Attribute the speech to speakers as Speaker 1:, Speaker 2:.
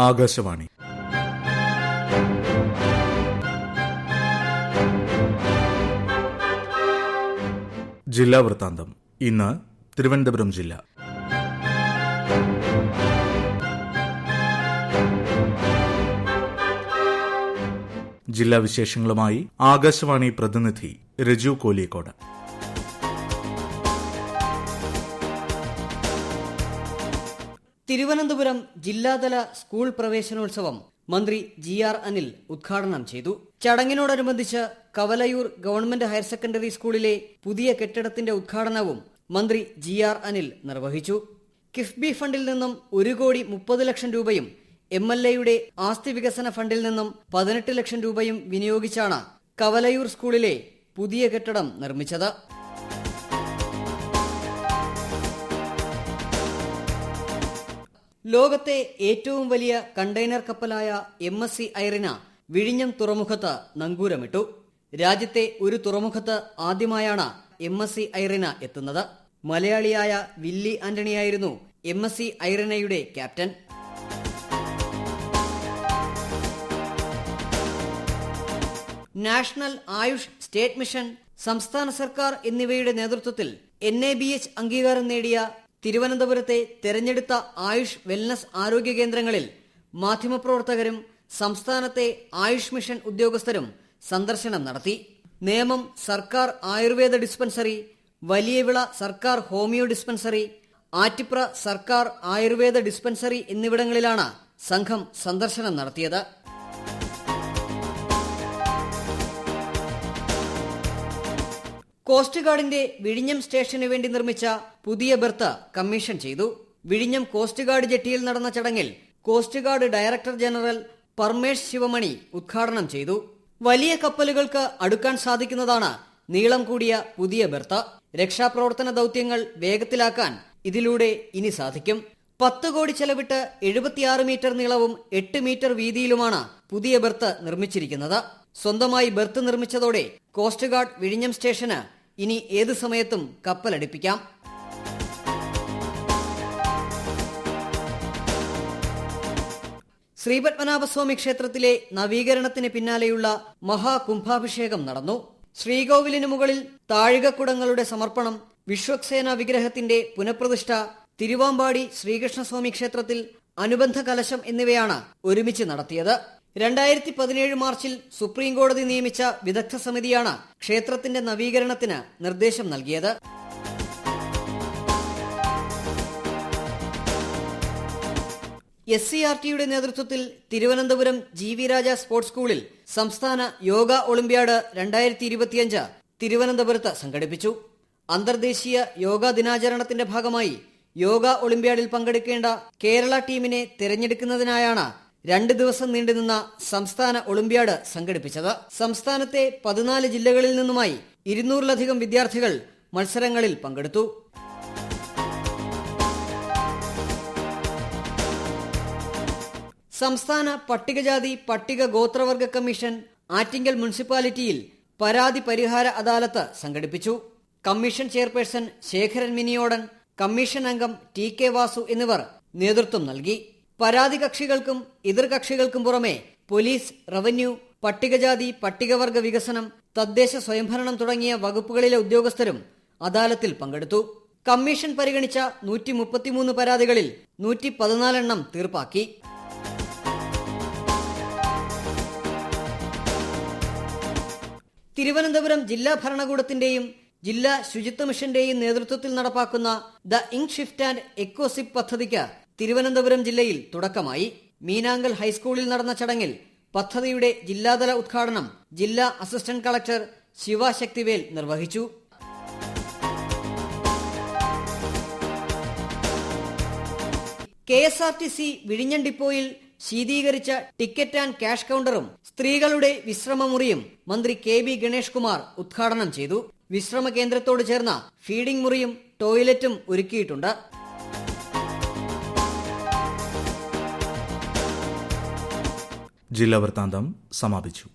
Speaker 1: ആകാശവാണി. ജില്ലാ വൃത്താന്തം. ഇന്ന് തിരുവനന്തപുരം ജില്ല. ജില്ലാ വിശേഷങ്ങളുമായി ആകാശവാണി പ്രതിനിധി രജു കോലിക്കോട്.
Speaker 2: തിരുവനന്തപുരം ജില്ലാതല സ്കൂൾ പ്രവേശനോത്സവം മന്ത്രി GR അനിൽ ഉദ്ഘാടനം ചെയ്തു. ചടങ്ങിനോടനുബന്ധിച്ച് കവലയൂർ ഗവൺമെന്റ് ഹയർ സെക്കൻഡറി സ്കൂളിലെ പുതിയ കെട്ടിടത്തിന്റെ ഉദ്ഘാടനവും മന്ത്രി GR അനിൽ നിർവഹിച്ചു. കിഫ്ബി ഫണ്ടിൽ നിന്നും 1,30,00,000 രൂപയും MLAയുടെ ആസ്തി വികസന ഫണ്ടിൽ നിന്നും 18 ലക്ഷം രൂപയും വിനിയോഗിച്ചാണ് കവലയൂർ സ്കൂളിലെ പുതിയ കെട്ടിടം നിർമ്മിച്ചത്. ലോകത്തെ ഏറ്റവും വലിയ കണ്ടെയ്നർ കപ്പലായ MSC ഐറിന വിഴിഞ്ഞം തുറമുഖത്ത് നങ്കൂരമിട്ടു. രാജ്യത്തെ ഒരു തുറമുഖത്ത് ആദ്യമായാണ് MSC ഐറിന എത്തുന്നത്. മലയാളിയായ വില്ലി ആന്റണിയായിരുന്നു MSC ഐറിനയുടെ captain. National AYUSH state mission, സംസ്ഥാന സർക്കാർ എന്നിവയുടെ നേതൃത്വത്തിൽ NABH അംഗീകാരം നേടിയ തിരുവനന്തപുരത്തെ തെരഞ്ഞെടുത്ത ആയുഷ് വെൽനസ് ആരോഗ്യ കേന്ദ്രങ്ങളിൽ മാധ്യമപ്രവർത്തകരും സംസ്ഥാനത്തെ ആയുഷ് മിഷൻ ഉദ്യോഗസ്ഥരും സന്ദർശനം നടത്തി. നേമം സർക്കാർ ആയുർവേദ ഡിസ്പെൻസറി, വലിയവിള സർക്കാർ ഹോമിയോ ഡിസ്പെൻസറി, ആറ്റിപ്ര സർക്കാർ ആയുർവേദ ഡിസ്പെൻസറി എന്നിവിടങ്ങളിലാണ് സംഘം സന്ദർശനം നടത്തിയത്. കോസ്റ്റ് ഗാർഡിന്റെ വിഴിഞ്ഞം സ്റ്റേഷന് വേണ്ടി നിർമ്മിച്ച പുതിയ ബെർത്ത് കമ്മീഷൻ ചെയ്തു. വിഴിഞ്ഞം കോസ്റ്റ് ഗാർഡ് ജെട്ടിയിൽ നടന്ന ചടങ്ങിൽ coast guard director general Paramesh Sivamani ഉദ്ഘാടനം ചെയ്തു. വലിയ കപ്പലുകൾക്ക് അടുക്കാൻ സാധിക്കുന്നതാണ് നീളം കൂടിയ പുതിയ ബെർത്ത്. രക്ഷാപ്രവർത്തന ദൌത്യങ്ങൾ വേഗത്തിലാക്കാൻ ഇതിലൂടെ ഇനി സാധിക്കും. 10 കോടി ചെലവിട്ട് 76 മീറ്റർ നീളവും 8 മീറ്റർ വീതിയിലുമാണ് പുതിയ ബെർത്ത് നിർമ്മിച്ചിരിക്കുന്നത്. സ്വന്തമായി ബെർത്ത് നിർമ്മിച്ചതോടെ കോസ്റ്റ് ഗാർഡ് വിഴിഞ്ഞം സ്റ്റേഷന് ഇനി ഏത് സമയത്തും കപ്പലടിപ്പിക്കാം. ശ്രീപത്മനാഭസ്വാമി ക്ഷേത്രത്തിലെ നവീകരണത്തിന് പിന്നാലെയുള്ള മഹാകുംഭാഭിഷേകം നടന്നു. ശ്രീകോവിലിന് മുകളിൽ താഴികക്കുടങ്ങളുടെ സമർപ്പണം, വിശ്വക്സേന വിഗ്രഹത്തിന്റെ പുനഃപ്രതിഷ്ഠ, തിരുവാമ്പാടി ശ്രീകൃഷ്ണസ്വാമി ക്ഷേത്രത്തിൽ അനുബന്ധ കലശം എന്നിവയാണ് ഒരുമിച്ച് നടത്തിയത്. 2017 മാർച്ചിൽ സുപ്രീം കോടതി നിയമിച്ച വിദഗ്ധ സമിതിയാണ് ക്ഷേത്രത്തിന്റെ നവീകരണത്തിന് നിർദ്ദേശം നൽകിയത്. SCRTയുടെ നേതൃത്വത്തിൽ തിരുവനന്തപുരം GV രാജ സ്പോർട്സ് സ്കൂളിൽ സംസ്ഥാന യോഗ ഒളിമ്പ്യാഡ് 2025 തിരുവനന്തപുരത്ത് സംഘടിപ്പിച്ചു. അന്തർദേശീയ യോഗാ ദിനാചരണത്തിന്റെ ഭാഗമായി യോഗ ഒളിമ്പ്യാഡിൽ പങ്കെടുക്കേണ്ട കേരള ടീമിനെ തിരഞ്ഞെടുക്കുന്നതിനായാണ് 2 ദിവസം നീണ്ടുനിന്ന സംസ്ഥാന ഒളിമ്പ്യാഡ് സംഘടിപ്പിച്ചത്. സംസ്ഥാനത്തെ 14 ജില്ലകളിൽ നിന്നുമായി 200-ലധികം വിദ്യാർത്ഥികൾ മത്സരങ്ങളിൽ പങ്കെടുത്തു. സംസ്ഥാന പട്ടികജാതി പട്ടിക ഗോത്രവർഗ കമ്മീഷൻ ആറ്റിങ്ങൽ മുനിസിപ്പാലിറ്റിയിൽ പരാതി പരിഹാര അദാലത്ത് സംഘടിപ്പിച്ചു. Commission chairperson Sekharan Miniyodan, commission അംഗം TK വാസു എന്നിവർ നേതൃത്വം നൽകി. പരാതി കക്ഷികൾക്കും എതിർകക്ഷികൾക്കും പുറമെ പോലീസ്, റവന്യൂ, പട്ടികജാതി പട്ടികവർഗ വികസനം, തദ്ദേശ സ്വയംഭരണം തുടങ്ങിയ വകുപ്പുകളിലെ ഉദ്യോഗസ്ഥരും അദാലത്തിൽ പങ്കെടുത്തു. കമ്മീഷൻ പരിഗണിച്ച 133 പരാതികളിൽ 114 എണ്ണം തീർപ്പാക്കി. തിരുവനന്തപുരം ജില്ലാ ഭരണകൂടത്തിന്റെയും ജില്ലാ ശുചിത്വ മിഷന്റെയും നേതൃത്വത്തിൽ നടപ്പാക്കുന്ന ദ ഇങ്ക് ഷിഫ്റ്റ് ആൻഡ് എക്കോസിപ്പ് പദ്ധതിക്ക് തിരുവനന്തപുരം ജില്ലയിൽ തുടക്കമായി. മീനാങ്കൽ ഹൈസ്കൂളിൽ നടന്ന ചടങ്ങിൽ പദ്ധതിയുടെ ജില്ലാതല ഉദ്ഘാടനം ജില്ലാ അസിസ്റ്റന്റ് കളക്ടർ ശിവ ശക്തിവേൽ നിർവഹിച്ചു. KSRTC വിഴിഞ്ഞം ഡിപ്പോയിൽ ശീതീകരിച്ച ടിക്കറ്റ് ആൻഡ് ക്യാഷ് കൗണ്ടറും സ്ത്രീകളുടെ വിശ്രമമുറിയും മന്ത്രി KB ഗണേഷ് കുമാർ ഉദ്ഘാടനം ചെയ്തു. വിശ്രമ കേന്ദ്രത്തോട് ചേർന്ന ഫീഡിംഗ് മുറിയും ടോയ്ലറ്റും ഒരുക്കിയിട്ടുണ്ട്.
Speaker 1: ജില്ലാ വൃത്താന്തം സമാപിച്ചു.